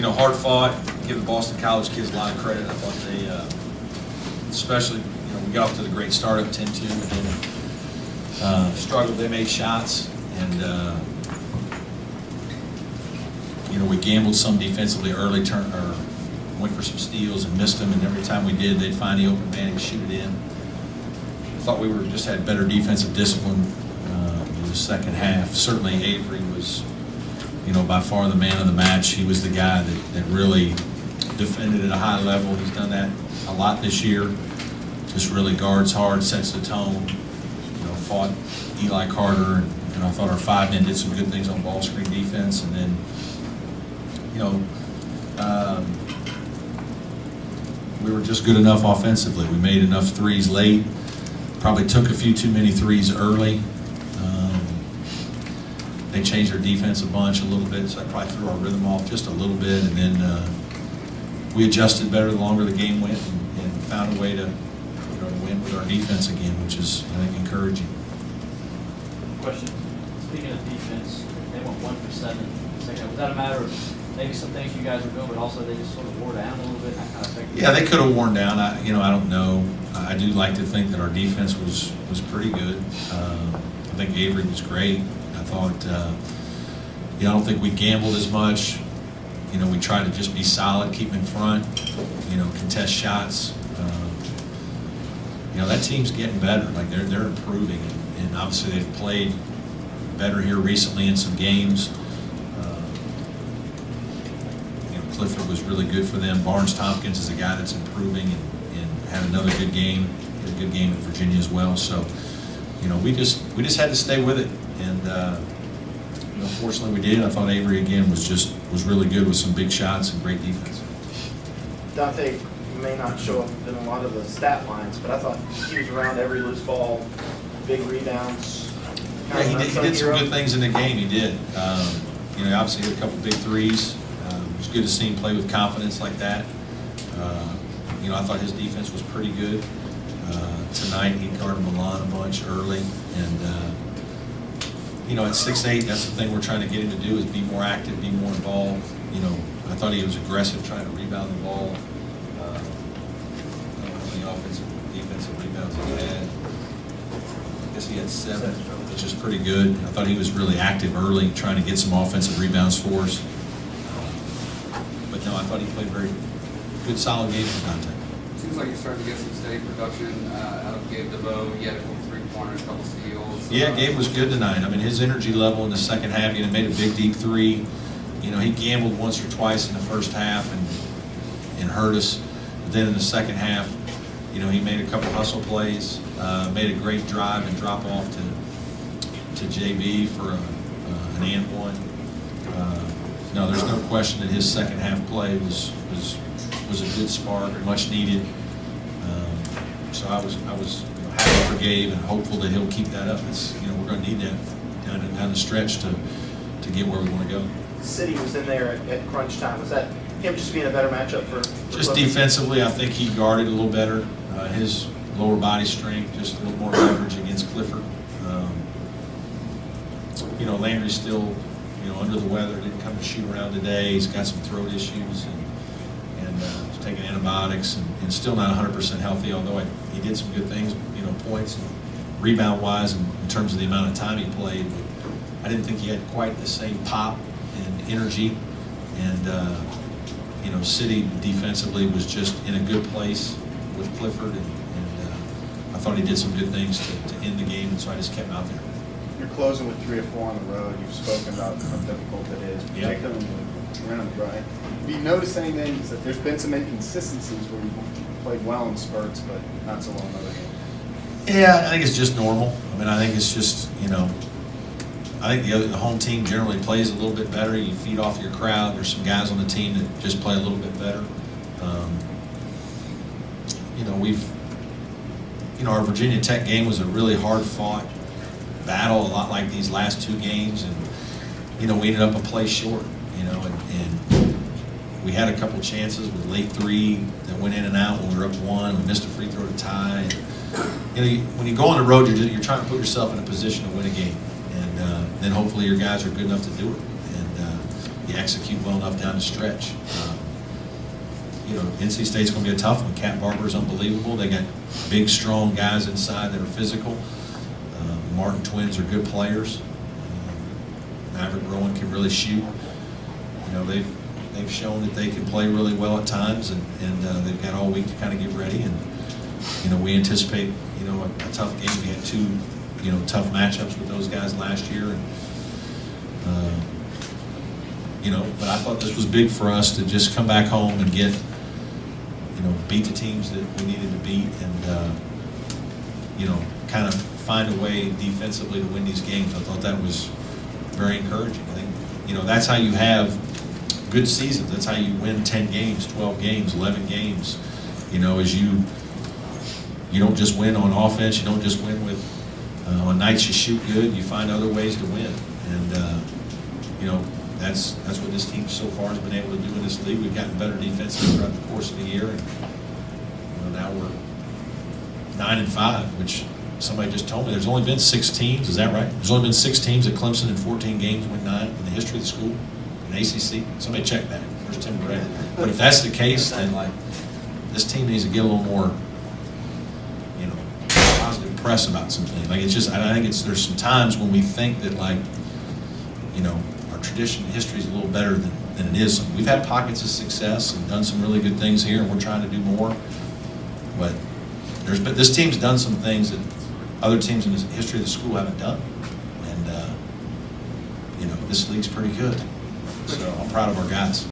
hard fought. Give the Boston College kids a lot of credit. I thought they, especially, we got off to the great start of 10-2, and then struggled. They made shots, and we gambled some defensively early, went for some steals and missed them, and every time we did, they'd find the open man and shoot it in. I thought we just had better defensive discipline in the second half. Certainly Avery was, by far the man of the match. He was the guy that really defended at a high level. He's done that a lot this year. Just really guards hard, sets the tone. Fought Eli Carter, and I thought our 5 men did some good things on ball screen defense. And then, we were just good enough offensively. We made enough threes late. Probably took a few too many threes early. They changed their defense a little bit, so that probably threw our rhythm off just a little bit. And then we adjusted better the longer the game went, and found a way to win with our defense again, which is, I think, encouraging. Question. Speaking of defense, they went 1 for 7 in the second half. Was that a matter of maybe some things you guys were doing, but also they just sort of wore down a little bit? That kind of thing? Yeah, they could have worn down. I don't know. I do like to think that our defense was pretty good. I think Avery was great. I thought, I don't think we gambled as much. We tried to just be solid, keep in front, contest shots. That team's getting better. Like they're improving, and obviously they've played better here recently in some games. Clifford was really good for them. Barnes Tompkins is a guy that's improving and had another good game. Had a good game at Virginia as well. So, we just had to stay with it, and fortunately we did. I thought Avery again was really good with some big shots and great defense. Dante, you may not show up in a lot of the stat lines, but I thought he was around every loose ball, big rebounds. Yeah, he did some good things in the game. He did. Obviously he had a couple big threes. It was good to see him play with confidence like that. I thought his defense was pretty good. Tonight he guarded Milan a bunch early, and at 6'8", that's the thing we're trying to get him to do, is be more active, be more involved. I thought he was aggressive trying to rebound the ball. The offensive, defensive rebounds he had. I guess he had 7, which is pretty good. I thought he was really active early, trying to get some offensive rebounds for us. But no, I thought he played very good, solid game for Dante. Seems like you're starting to get some steady production out of Gabe DeVoe. He had a couple 3-pointers, a couple steals. Yeah, Gabe was good tonight. I mean, his energy level in the second half, he made a big, deep 3. He gambled once or twice in the first half and hurt us. But then in the second half, he made a couple hustle plays, made a great drive and drop off to JV for an and one. No, there's no question that his second half play was a good spark, much needed. So I was happy for Gabe and hopeful that he'll keep that up. We're going to need that down the stretch to get where we want to go. City was in there at crunch time. Was that him just being a better matchup for just Clemson? Defensively, I think he guarded a little better. His lower body strength, just a little more leverage against Clifford. Landry's still, under the weather. Didn't come to shoot around today. He's got some throat issues and he's taking antibiotics and still not 100% healthy. Although he did some good things, points and rebound-wise in terms of the amount of time he played. But I didn't think he had quite the same pop and energy. And City defensively was just in a good place with Clifford, and I thought he did some good things to end the game, and so I just kept him out there. You're closing with 3 or 4 on the road. You've spoken about how difficult it is, particularly when you're on the road. Have you noticed anything that there's been some inconsistencies where you've played well in spurts, but not so well in other games? Yeah, I think it's just normal. I mean, I think it's just, I think the home team generally plays a little bit better. You feed off your crowd. There's some guys on the team that just play a little bit better. Our Virginia Tech game was a really hard-fought battle, a lot like these last 2 games, and we ended up a play short. And we had a couple chances with late 3 that went in and out when we were up 1. We missed a free throw to tie. And, when you go on the road, you're trying to put yourself in a position to win a game, and then hopefully your guys are good enough to do it. And you execute well enough down the stretch. You know, NC State's going to be a tough one. Cat Barber's unbelievable. They got big, strong guys inside that are physical. The Martin twins are good players. Maverick Rowan can really shoot. You know, they've shown that they can play really well at times, and they've got all week to kind of get ready. And you know, we anticipate, you know, a tough game. We had two, you know, tough matchups with those guys last year, and you know, but I thought this was big for us to just come back home and get, you know, beat the teams that we needed to beat, and you know, kind of find a way defensively to win these games. I thought that was very encouraging. I think, you know, that's how you have good seasons. That's how you win 10 games, 12 games, 11 games. You know, as you don't just win on offense. You don't just win with on nights you shoot good. You find other ways to win, and you know, that's what this team so far has been able to do in this league. We've gotten better defensively throughout the course of the year, and you know, now we're 9-5, which somebody just told me there's only been 6 teams. Is that right? There's only been 6 teams at Clemson in 14 games win 9 in the history of the school in ACC. Somebody check that. Where's Tim Gray? But if that's the case, then like this team needs to get a little more, you know, positive press about something. Like it's just, I think there's some times when we think that, like, you know, our tradition and history is a little better than it is. We've had pockets of success and done some really good things here, and we're trying to do more. But this team's done some things that other teams in the history of the school haven't done, and you know, this league's pretty good. So I'm proud of our guys.